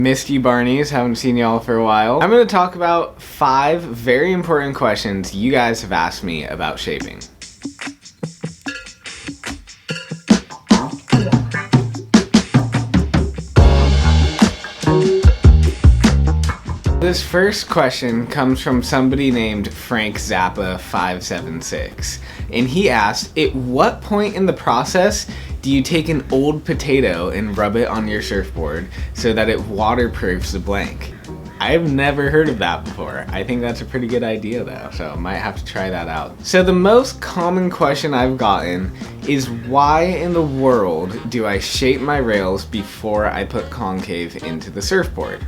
Missed you, Barneys. Haven't seen y'all for a while. I'm going to talk about 5 very important questions you guys have asked me about shaping. This first question comes from somebody named Frank Zappa 576, and he asked, at what point in the process do you take an old potato and rub it on your surfboard so that it waterproofs the blank? I have never heard of that before. I think that's a pretty good idea though, so I might have to try that out. So the most common question I've gotten is, why in the world do I shape my rails before I put concave into the surfboard?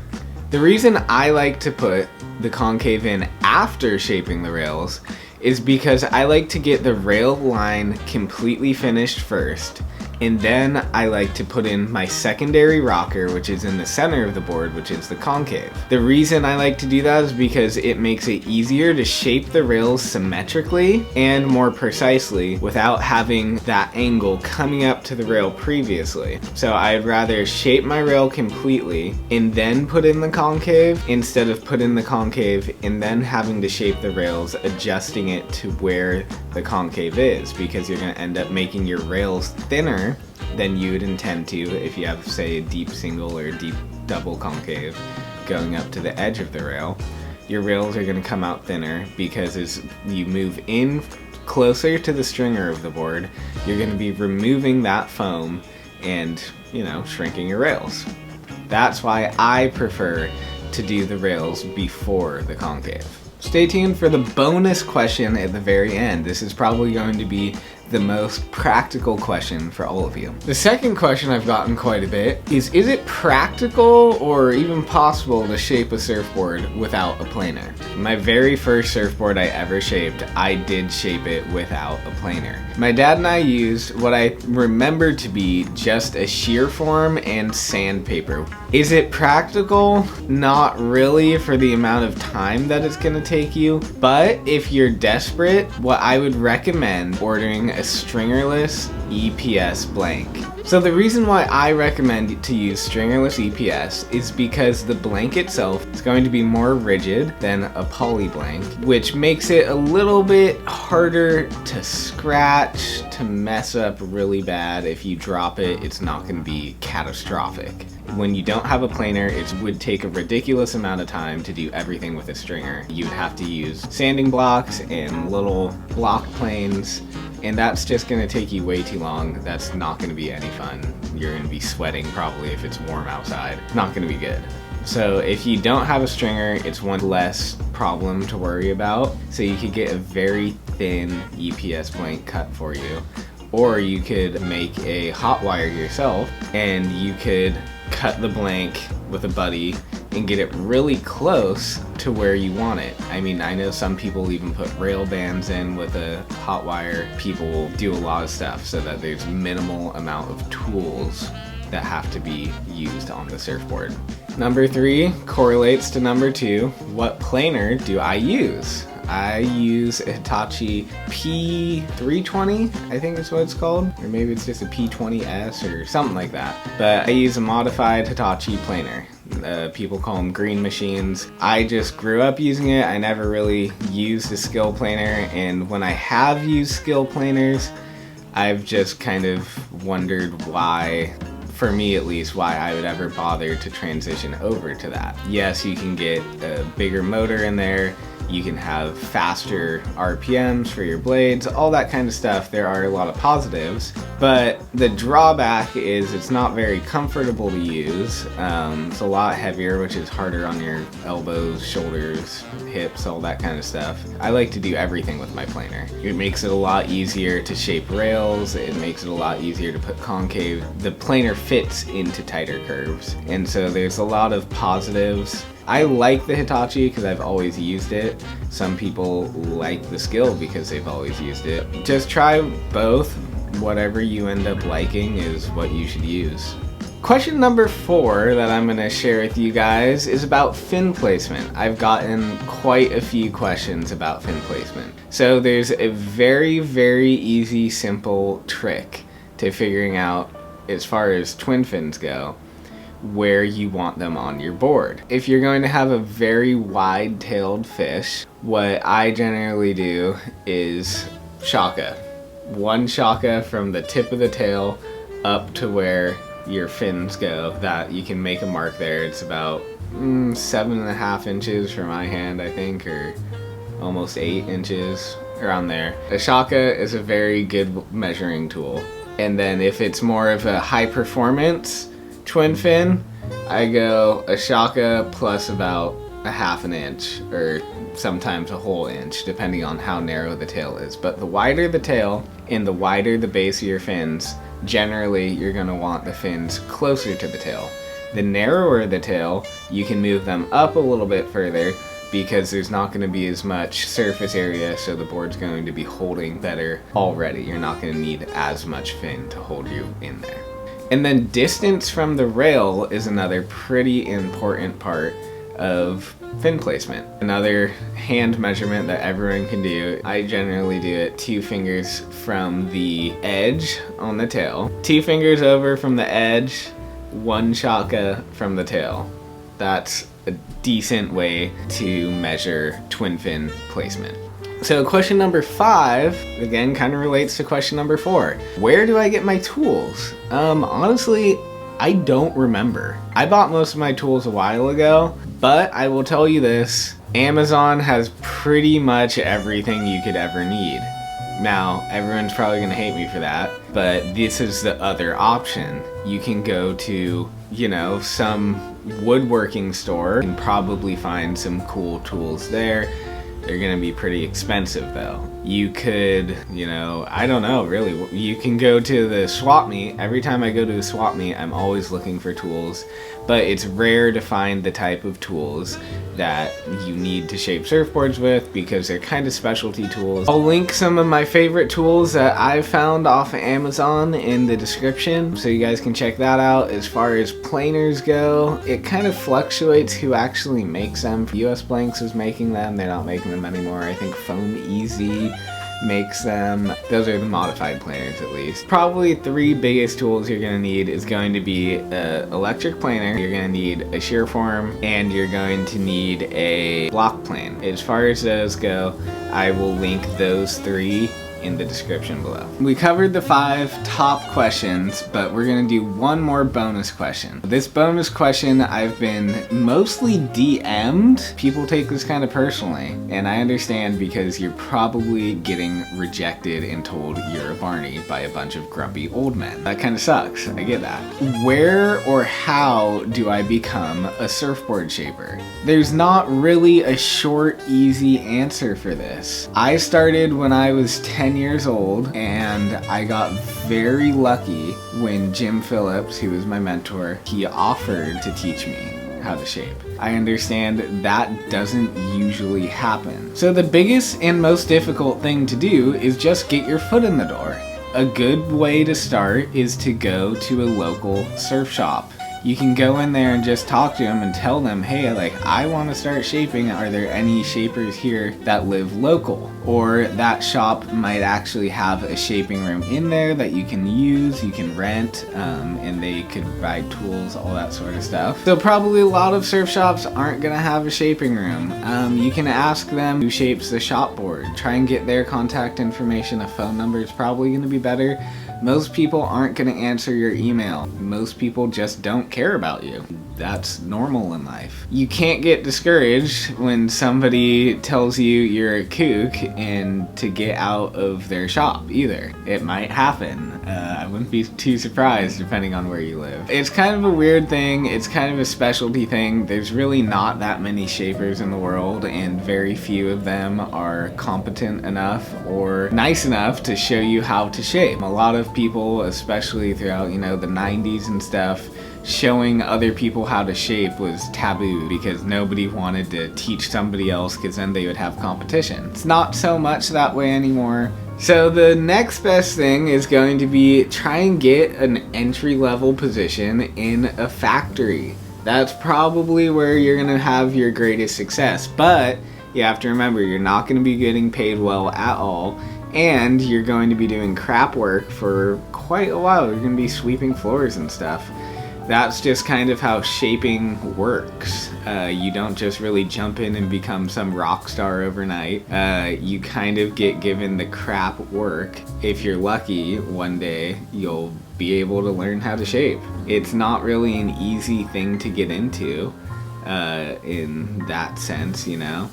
The reason I like to put the concave in after shaping the rails is because I like to get the rail line completely finished first, and then I like to put in my secondary rocker, which is in the center of the board, which is the concave. The reason I like to do that is because it makes it easier to shape the rails symmetrically and more precisely without having that angle coming up to the rail previously. So I'd rather shape my rail completely and then put in the concave instead of put in the concave and then having to shape the rails, adjusting it to where the concave is, because you're going to end up making your rails thinner than you would intend to if you have, say, a deep single or deep double concave going up to the edge of the rail. Your rails are going to come out thinner because as you move in closer to the stringer of the board, you're going to be removing that foam and, shrinking your rails. That's why I prefer to do the rails before the concave. Stay tuned for the bonus question at the very end. This is probably going to be the most practical question for all of you. The second question I've gotten quite a bit is it practical or even possible to shape a surfboard without a planer? My very first surfboard I ever shaped, I did shape it without a planer. My dad and I used what I remember to be just a shear form and sandpaper. Is it practical? Not really, for the amount of time that it's gonna take you, but if you're desperate, what I would recommend ordering a stringerless EPS blank. So the reason why I recommend to use stringerless EPS is because the blank itself is going to be more rigid than a poly blank, which makes it a little bit harder to scratch, to mess up really bad. If you drop it, it's not going to be catastrophic. When you don't have a planer, it would take a ridiculous amount of time to do everything with a stringer. You would have to use sanding blocks and little block planes, and that's just going to take you way too long. That's not going to be any fun. You're going to be sweating probably if it's warm outside. Not going to be good. So if you don't have a stringer, it's one less problem to worry about. So you could get a very thin EPS blank cut for you. Or you could make a hot wire yourself and you could cut the blank with a buddy and get it really close to where you want it. I mean, I know some people even put rail bands in with a hot wire. People do a lot of stuff so that there's minimal amount of tools that have to be used on the surfboard. Number 3 correlates to number 2. What planer do I use? I use a Hitachi P320, I think is what it's called, or maybe it's just a P20S or something like that. But I use a modified Hitachi planer. People call them green machines. I just grew up using it. I never really used a skill planer, and when I have used skill planers, I've just kind of wondered why, for me at least, why I would ever bother to transition over to that. Yes, you can get a bigger motor in there. You can have faster RPMs for your blades, all that kind of stuff. There are a lot of positives, but the drawback is it's not very comfortable to use. It's a lot heavier, which is harder on your elbows, shoulders, hips, all that kind of stuff. I like to do everything with my planer. It makes it a lot easier to shape rails. It makes it a lot easier to put concave. The planer fits into tighter curves, and so there's a lot of positives. I like the Hitachi because I've always used it. Some people like the skill because they've always used it. Just try both. Whatever you end up liking is what you should use. Question number 4 that I'm going to share with you guys is about fin placement. I've gotten quite a few questions about fin placement. So there's a very, very easy, simple trick to figuring out as far as twin fins go. where you want them on your board. If you're going to have a very wide-tailed fish, what I generally do is shaka. One shaka from the tip of the tail up to where your fins go, that you can make a mark there. It's about 7.5 inches for my hand, I think, or almost 8 inches, around there. A shaka is a very good measuring tool. And then if it's more of a high performance twin fin, I go a shaka plus about 1/2 inch, or sometimes a whole inch, depending on how narrow the tail is. But the wider the tail and the wider the base of your fins, generally you're going to want the fins closer to the tail. The narrower the tail, you can move them up a little bit further because there's not going to be as much surface area, so the board's going to be holding better already. You're not going to need as much fin to hold you in there. And then distance from the rail is another pretty important part of fin placement. Another hand measurement that everyone can do. I generally do it 2 fingers from the edge on the tail, 2 fingers over from the edge, 1 shaka from the tail. That's a decent way to measure twin fin placement. So question number 5, again, kind of relates to question number 4. Where do I get my tools? Honestly, I don't remember. I bought most of my tools a while ago, but I will tell you this, Amazon has pretty much everything you could ever need. Now, everyone's probably gonna hate me for that, but this is the other option. You can go to, some woodworking store and probably find some cool tools there. They're gonna be pretty expensive though. You could, I don't know really. You can go to the swap meet. Every time I go to a swap meet, I'm always looking for tools, but it's rare to find the type of tools that you need to shape surfboards with because they're kind of specialty tools. I'll link some of my favorite tools that I've found off of Amazon in the description, so you guys can check that out. As far as planers go, it kind of fluctuates who actually makes them. US Blanks is making them. They're not making them anymore. I think Foam Easy makes them. Those are the modified planers at least. Probably 3 biggest tools you're going to need is going to be an electric planer, you're going to need a shear form, and you're going to need a block plane. As far as those go, I will link those 3 in the description below. We covered the 5 top questions, but we're gonna do one more bonus question. This bonus question I've been mostly DM'd. People take this kind of personally, and I understand because you're probably getting rejected and told you're a Barney by a bunch of grumpy old men. That kind of sucks, I get that. Where or how do I become a surfboard shaper? There's not really a short, easy answer for this. I started when I was 10 years old, and I got very lucky when Jim Phillips, who was my mentor, he offered to teach me how to shape. I understand that doesn't usually happen. So the biggest and most difficult thing to do is just get your foot in the door. A good way to start is to go to a local surf shop. You can go in there and just talk to them and tell them, hey, I want to start shaping. Are there any shapers here that live local? Or that shop might actually have a shaping room in there that you can use, you can rent, and they could buy tools, all that sort of stuff. So probably a lot of surf shops aren't gonna have a shaping room. You can ask them who shapes the shop board. Try and get their contact information. A phone number is probably gonna be better. Most people aren't going to answer your email. Most people just don't care about you. That's normal in life. You can't get discouraged when somebody tells you you're a kook and to get out of their shop either. It might happen. I wouldn't be too surprised depending on where you live. It's kind of a weird thing. It's kind of a specialty thing. There's really not that many shapers in the world, and very few of them are competent enough or nice enough to show you how to shape. A lot of people, especially throughout, the 90s and stuff, showing other people how to shape was taboo because nobody wanted to teach somebody else because then they would have competition. It's not so much that way anymore. So the next best thing is going to be try and get an entry-level position in a factory. That's probably where you're going to have your greatest success, but you have to remember you're not going to be getting paid well at all, and you're going to be doing crap work for quite a while. You're going to be sweeping floors and stuff. that's just kind of how shaping works. You don't just really jump in and become some rock star overnight. You kind of get given the crap work. If you're lucky, one day you'll be able to learn how to shape. It's not really an easy thing to get into in that sense, you know?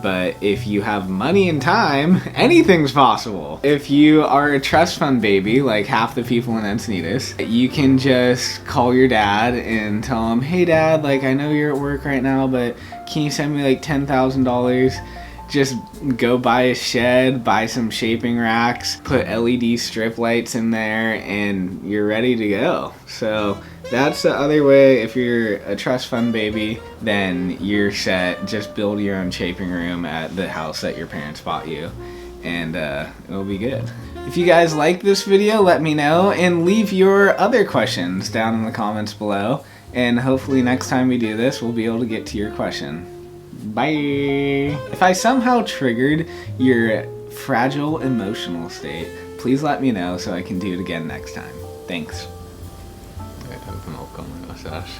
But if you have money and time, anything's possible. If you are a trust fund baby, like half the people in Encinitas, you can just call your dad and tell him, hey dad, like I know you're at work right now, but can you send me like $10,000? Just go buy a shed, buy some shaping racks, put LED strip lights in there, and you're ready to go. So that's the other way. If you're a trust fund baby, then you're set. Just build your own shaping room at the house that your parents bought you, and it'll be good. If you guys like this video, let me know, and leave your other questions down in the comments below, and hopefully next time we do this, we'll be able to get to your question. Bye! If I somehow triggered your fragile emotional state, please let me know so I can do it again next time. Thanks. I have milk on my mustache.